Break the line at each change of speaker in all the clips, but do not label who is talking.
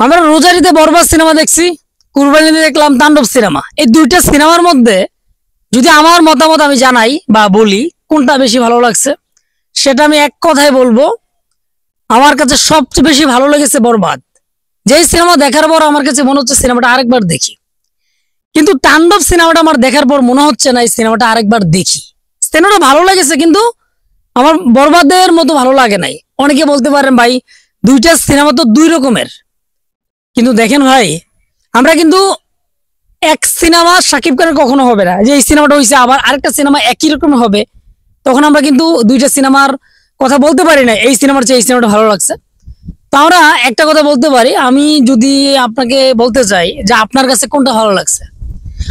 আমরা রোজারিতে বরবাদ সিনেমা দেখছি, কুরবানিতে দেখলাম তাণ্ডব সিনেমা। এই দুইটা সিনেমার মধ্যে যদি আমার মতামত আমি জানাই বা বলি কোনটা বেশি ভালো লাগছে, সেটা আমি এক কথায় বলবো, আমার কাছে সবচেয়ে বেশি ভালো লেগেছে বরবাদ। যেই সিনেমা দেখার পর আমার কাছে মনে হচ্ছে সিনেমাটা আরেকবার দেখি, কিন্তু তাণ্ডব সিনেমাটা আমার দেখার পর মনে হচ্ছে না এই সিনেমাটা আরেকবার দেখি। সিনেমাটা ভালো লেগেছে কিন্তু আমার বরবাদের মতো ভালো লাগে নাই। অনেকে বলতে পারেন ভাই দুইটা সিনেমা তো দুই রকমের, কিন্তু দেখেন ভাই, আমরা কিন্তু এক সিনেমা শাকিব খানের কখনো হবে না যে এই সিনেমাটা হয়েছে আবার আরেকটা সিনেমা একই রকম হবে, তখন আমরা কিন্তু দুইটা সিনেমার কথা বলতে পারি না এই সিনেমার চেয়ে এই সিনেমাটা ভালো লাগছে। তো আমরা একটা কথা বলতে পারি, আমি যদি আপনাকে বলতে চাই যে আপনার কাছে কোনটা ভালো লাগছে,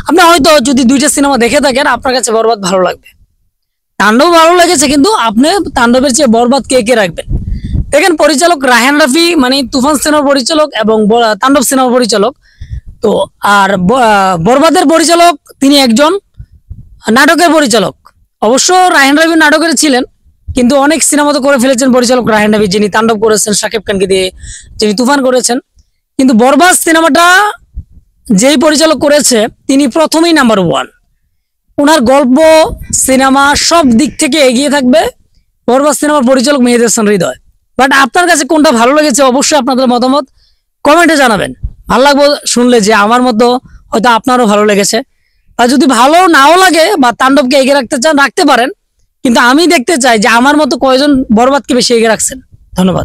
আপনি হয়তো যদি দুইটা সিনেমা দেখে থাকেন আপনার কাছে বরবাদ ভালো লাগবে। তাণ্ডব ভালো লেগেছে কিন্তু আপনি তাণ্ডবের চেয়ে বরবাদ কে কে রাখবেন? দেখেন পরিচালক রায়হান রাফি, মানে তুফান সিনেমার পরিচালক এবং তাণ্ডব সিনেমার পরিচালক। তো আর বরবাদের পরিচালক তিনি একজন নাটকের পরিচালক। অবশ্য রায়হান রাফি নাটকের ছিলেন, কিন্তু অনেক সিনেমা তো করে ফেলেছেন পরিচালক রায়হান রাফি, যিনি তাণ্ডব করেছেন শাকিব খানকে দিয়ে, যিনি তুফান করেছেন। কিন্তু বরবাদ সিনেমাটা যেই পরিচালক করেছে তিনি প্রথমেই নাম্বার ওয়ান। ওনার গল্প, সিনেমা সব দিক থেকে এগিয়ে থাকবে বরবাদ সিনেমার পরিচালক মেহেদী হাসান হৃদয়। বাট আপনার কাছে কোনটা ভালো লেগেছে অবশ্যই আপনাদের মতামত কমেন্টে জানাবেন। ভালো লাগবে শুনলে যে আমার মতো হয়তো আপনারও ভালো লেগেছে। আর যদি ভালো নাও লাগে বা তাণ্ডবকে এগিয়ে রাখতে চান রাখতে পারেন, কিন্তু আমি দেখতে চাই যে আমার মতো কয়জন বরবাদকে বেশি এগিয়ে রাখছেন। ধন্যবাদ।